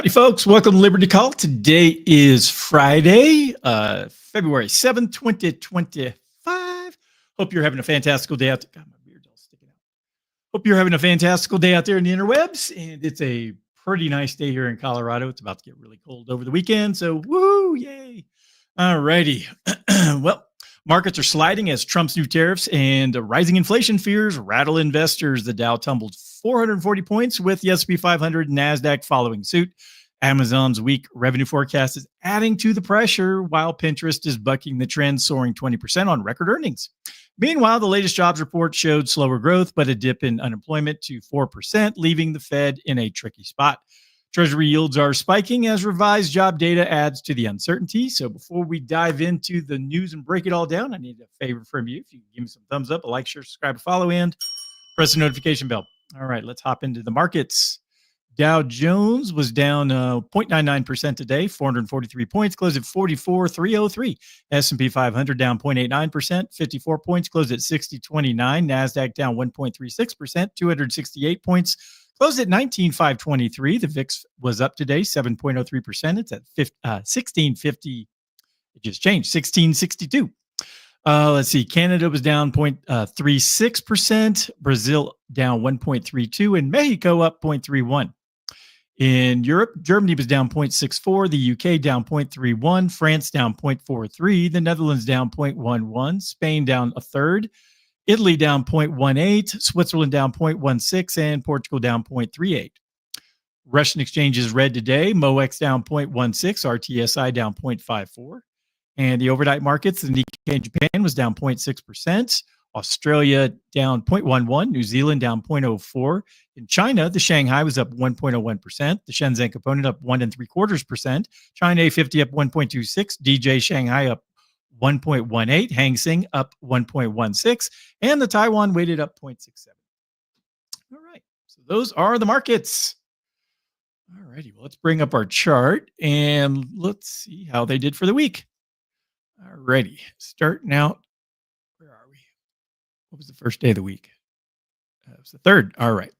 Howdy, folks. Welcome to Liberty Call. Today is Friday, February 7th, 2025. Hope you're having a fantastical day out there. God, my beard's all sticking out. Hope you're having a fantastical day out there in the interwebs. And it's a pretty nice day here in Colorado. It's about to get really cold over the weekend. So, woo, yay. All righty. Well, markets are sliding as Trump's new tariffs and rising inflation fears rattle investors. The Dow tumbled 440 points with the S&P 500 and NASDAQ following suit. Amazon's weak revenue forecast is adding to the pressure, while Pinterest is bucking the trend, soaring 20% on record earnings. Meanwhile, the latest jobs report showed slower growth, but a dip in unemployment to 4%, leaving the Fed in a tricky spot. Treasury yields are spiking as revised job data adds to the uncertainty. So before we dive into the news and break it all down, I need a favor from you. If you can give me some thumbs up, a like, share, subscribe, follow, and press the notification bell. All right, let's hop into the markets. Dow Jones was down 0.99% today, 443 points, closed at 44,303. S&P 500 down 0.89%, 54 points, closed at 6029. NASDAQ down 1.36%, 268 points, closed at 19,523. The VIX was up today, 7.03%. It's at 1650. It just changed, 1662. Let's see. Canada was down 0.36%, Brazil down 1.32%, and Mexico up 0.31%. In Europe, Germany was down 0.64%, the UK down 0.31%, France down 0.43%, the Netherlands down 0.11%, Spain down a third, Italy down 0.18%, Switzerland down 0.16%, and Portugal down 0.38%. Russian exchanges read today, MOEX down 0.16%, RTSI down 0.54%. And the overnight markets, the Nikkei in Japan was down 0.6%. Australia down 0.11%. New Zealand down 0.04%. In China, the Shanghai was up 1.01%. The Shenzhen Component up 1.75%. China A50 up 1.26%. DJ Shanghai up 1.18%. Hang Seng up 1.16%. And the Taiwan weighted up 0.67%. All right. So those are the markets. All righty. Well, let's bring up our chart and let's see how they did for the week. All righty. Starting out. Where are we? What was the first day of the week? It was the third. All right.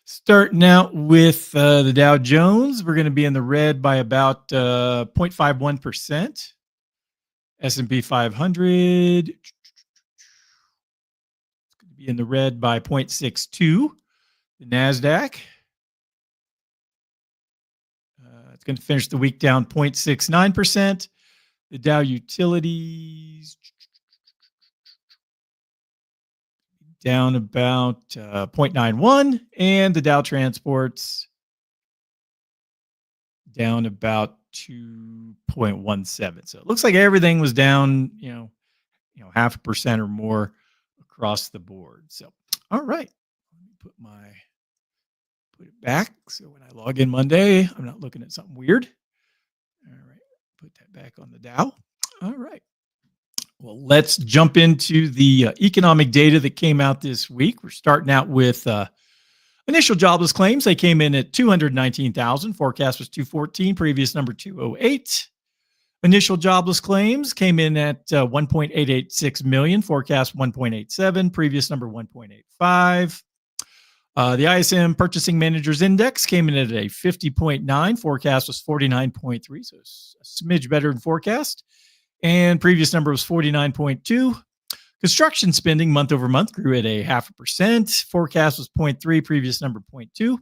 Starting out with the Dow Jones, we're going to be in the red by about 0.51%. S&P 500 it's going to be in the red by 0.62%. The NASDAQ it's going to finish the week down 0.69%. The Dow Utilities down about 0.91%, and the Dow Transports down about 2.17%. So it looks like everything was down, 0.5% or more across the board. So, all right, let me put it back so when I log in Monday, I'm not looking at something weird. All right, put that back on the Dow. All right. Well, let's jump into the economic data that came out this week. We're starting out with initial jobless claims. They came in at 219,000. Forecast was 214. Previous number 208. Initial jobless claims came in at 1.886 million. Forecast 1.87. Previous number 1.85. The ISM Purchasing Managers Index came in at a 50.9. Forecast was 49.3. So it's a smidge better than forecast. And previous number was 49.2. Construction spending month over month grew at a 0.5%. Forecast was 0.3. Previous number 0.2.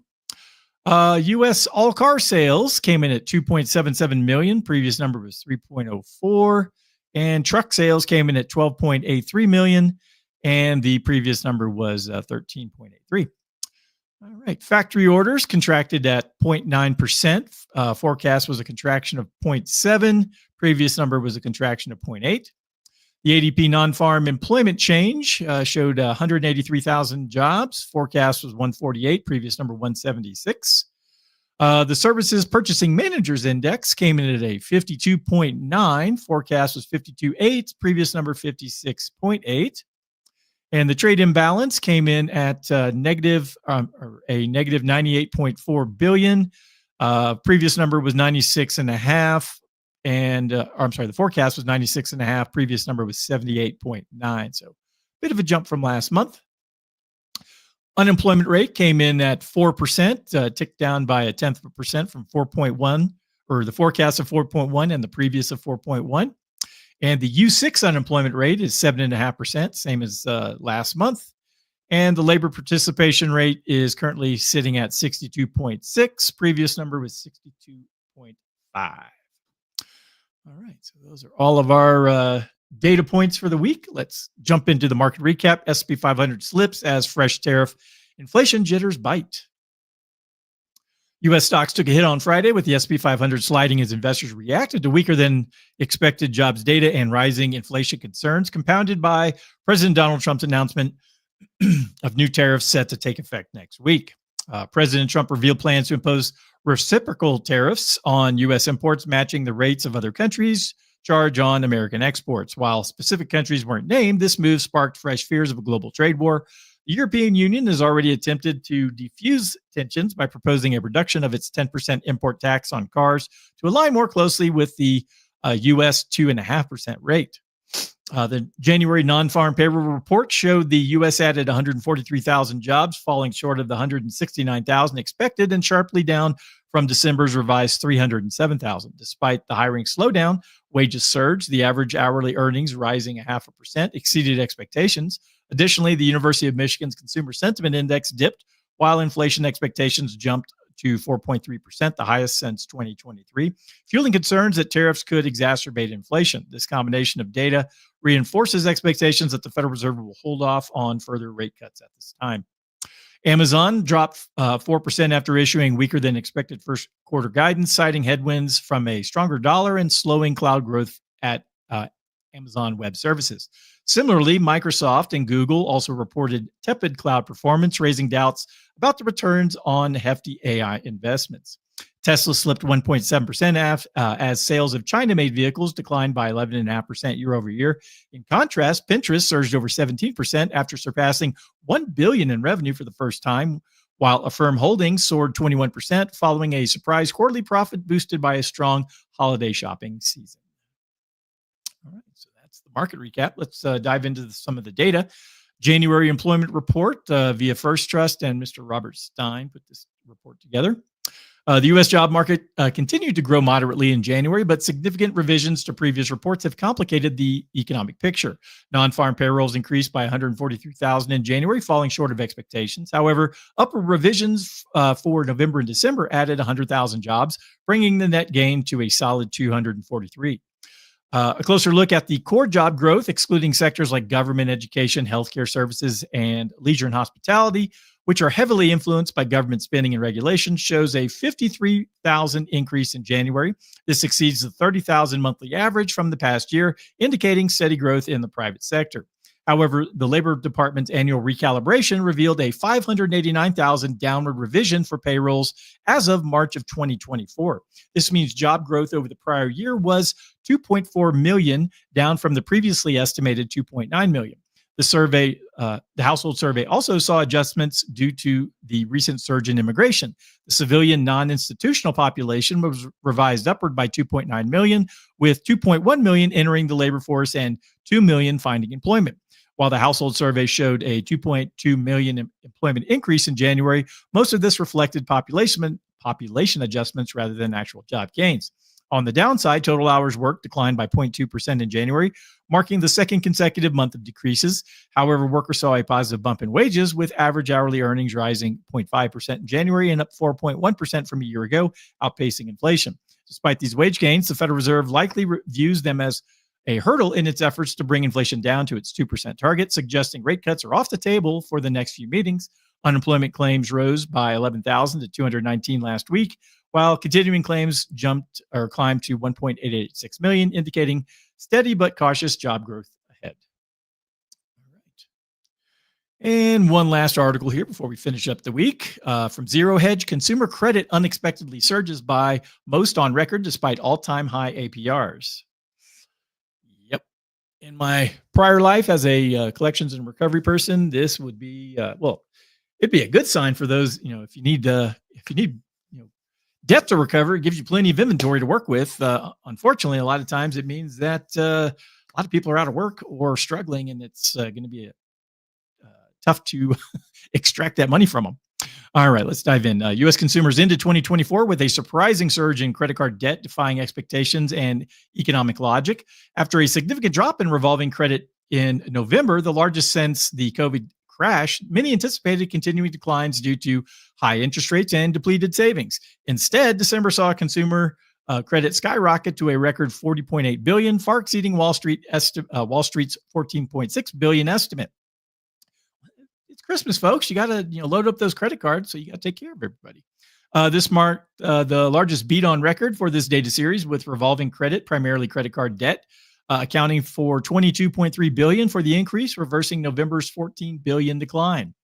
U.S. all car sales came in at 2.77 million. Previous number was 3.04. And truck sales came in at 12.83 million. And the previous number was 13.83. All right. Factory orders contracted at 0.9%. Forecast was a contraction of 0.7. Previous number was a contraction of 0.8. The ADP non-farm employment change showed 183,000 jobs. Forecast was 148. Previous number 176. The Services Purchasing Managers Index came in at a 52.9. Forecast was 52.8. Previous number 56.8. And the trade imbalance came in at a negative 98.4 billion. Previous number was 96.5. And the forecast was 96.5. Previous number was 78.9. So a bit of a jump from last month. Unemployment rate came in at 4%, ticked down by 0.1% from 4.1, or the forecast of 4.1 and the previous of 4.1. And the U6 unemployment rate is 7.5%, same as last month. And the labor participation rate is currently sitting at 62.6. Previous number was 62.5. All right, so those are all of our data points for the week. Let's jump into the market recap. S&P 500 slips as fresh tariff inflation jitters bite. U.S. stocks took a hit on Friday with the S&P 500 sliding as investors reacted to weaker than expected jobs data and rising inflation concerns, compounded by President Donald Trump's announcement of new tariffs set to take effect next week. President Trump revealed plans to impose reciprocal tariffs on U.S. imports, matching the rates of other countries charge on American exports. While specific countries weren't named, this move sparked fresh fears of a global trade war. The European Union has already attempted to defuse tensions by proposing a reduction of its 10% import tax on cars to align more closely with the U.S. 2.5% rate. The January non-farm payroll report showed the U.S. added 143,000 jobs, falling short of the 169,000 expected and sharply down from December's revised 307,000. Despite the hiring slowdown, wages surged, the average hourly earnings rising 0.5%, exceeded expectations. Additionally, the University of Michigan's Consumer Sentiment Index dipped, while inflation expectations jumped to 4.3%, the highest since 2023, fueling concerns that tariffs could exacerbate inflation. This combination of data reinforces expectations that the Federal Reserve will hold off on further rate cuts at this time. Amazon dropped 4% after issuing weaker than expected first quarter guidance, citing headwinds from a stronger dollar and slowing cloud growth at Amazon Web Services. Similarly, Microsoft and Google also reported tepid cloud performance, raising doubts about the returns on hefty AI investments. Tesla slipped 1.7% as sales of China-made vehicles declined by 11.5% year over year. In contrast, Pinterest surged over 17% after surpassing $1 billion in revenue for the first time, while Affirm Holdings soared 21% following a surprise quarterly profit boosted by a strong holiday shopping season. All right, so that's the market recap. Let's dive into some of the data. January employment report via First Trust and Mr. Robert Stein put this report together. The U.S. job market continued to grow moderately in January, but significant revisions to previous reports have complicated the economic picture. Non-farm payrolls increased by 143,000 in January, falling short of expectations. However, upward revisions for November and December added 100,000 jobs, bringing the net gain to a solid 243. A closer look at the core job growth, excluding sectors like government, education, healthcare services, and leisure and hospitality, which are heavily influenced by government spending and regulation, shows a 53,000 increase in January. This exceeds the 30,000 monthly average from the past year, indicating steady growth in the private sector. However, the Labor Department's annual recalibration revealed a 589,000 downward revision for payrolls as of March of 2024. This means job growth over the prior year was 2.4 million, down from the previously estimated 2.9 million. The household survey also saw adjustments due to the recent surge in immigration. The civilian non-institutional population was revised upward by 2.9 million, with 2.1 million entering the labor force and 2 million finding employment. While the household survey showed a 2.2 million employment increase in January, most of this reflected population adjustments rather than actual job gains. On the downside, total hours worked declined by 0.2% in January, marking the second consecutive month of decreases. However, workers saw a positive bump in wages, with average hourly earnings rising 0.5% in January and up 4.1% from a year ago, outpacing inflation. Despite these wage gains, the Federal Reserve likely views them as a hurdle in its efforts to bring inflation down to its 2% target, suggesting rate cuts are off the table for the next few meetings. Unemployment claims rose by 11,000 to 219 last week, while continuing claims climbed to 1.886 million, indicating steady but cautious job growth ahead. All right. And one last article here before we finish up the week. From Zero Hedge, consumer credit unexpectedly surges by most on record despite all-time high APRs. Yep. In my prior life as a collections and recovery person, this would be, it'd be a good sign for those, if you need debt to recover. It gives you plenty of inventory to work with. Unfortunately, a lot of times it means that a lot of people are out of work or struggling, and it's going to be a tough to extract that money from them. All right, let's dive in. U.S. consumers into 2024 with a surprising surge in credit card debt, defying expectations and economic logic. After a significant drop in revolving credit in November, the largest since the COVID crash, many anticipated continuing declines due to high interest rates and depleted savings. Instead, December saw consumer credit skyrocket to a record 40.8 billion, far exceeding Wall Street's 14.6 billion estimate. It's Christmas, folks. You got to load up those credit cards, so you got to take care of everybody. This marked the largest beat on record for this data series, with revolving credit, primarily credit card debt, accounting for 22.3 billion for the increase, reversing November's 14 billion decline.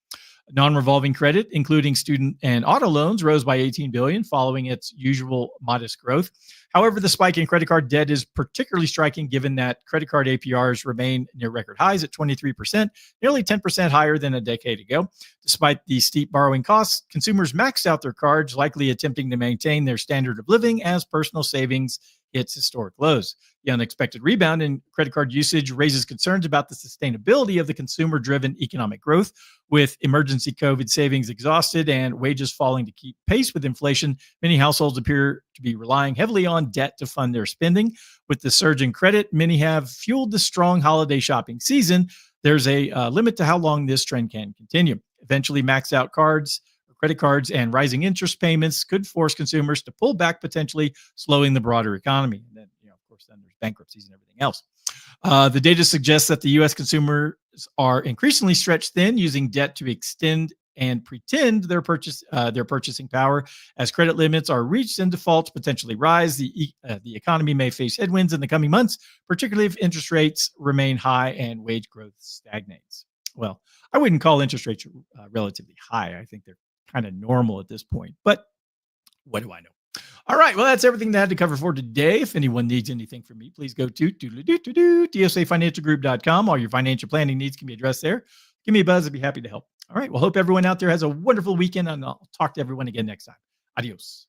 Non-revolving credit, including student and auto loans, rose by 18 billion, following its usual modest growth. However, the spike in credit card debt is particularly striking given that credit card APRs remain near record highs at 23%, nearly 10% higher than a decade ago. Despite the steep borrowing costs, consumers maxed out their cards, likely attempting to maintain their standard of living as personal savings hits historic lows. The unexpected rebound in credit card usage raises concerns about the sustainability of the consumer-driven economic growth. With emergency COVID savings exhausted and wages falling to keep pace with inflation, many households appear to be relying heavily on debt to fund their spending. With the surge in credit, many have fueled the strong holiday shopping season. There's a limit to how long this trend can continue. Eventually, maxed out credit cards and rising interest payments could force consumers to pull back, potentially slowing the broader economy. And then, of course, then there's bankruptcies and everything else. The data suggests that the U.S. consumers are increasingly stretched thin, using debt to extend and pretend their purchasing power. As credit limits are reached and defaults potentially rise, the economy may face headwinds in the coming months, particularly if interest rates remain high and wage growth stagnates. Well, I wouldn't call interest rates relatively high. I think they're kind of normal at this point, but what do I know? All right. Well, that's everything that I had to cover for today. If anyone needs anything from me, please go to DSAFinancialGroup.com. All your financial planning needs can be addressed there. Give me a buzz. I'd be happy to help. All right. Well, hope everyone out there has a wonderful weekend, and I'll talk to everyone again next time. Adios.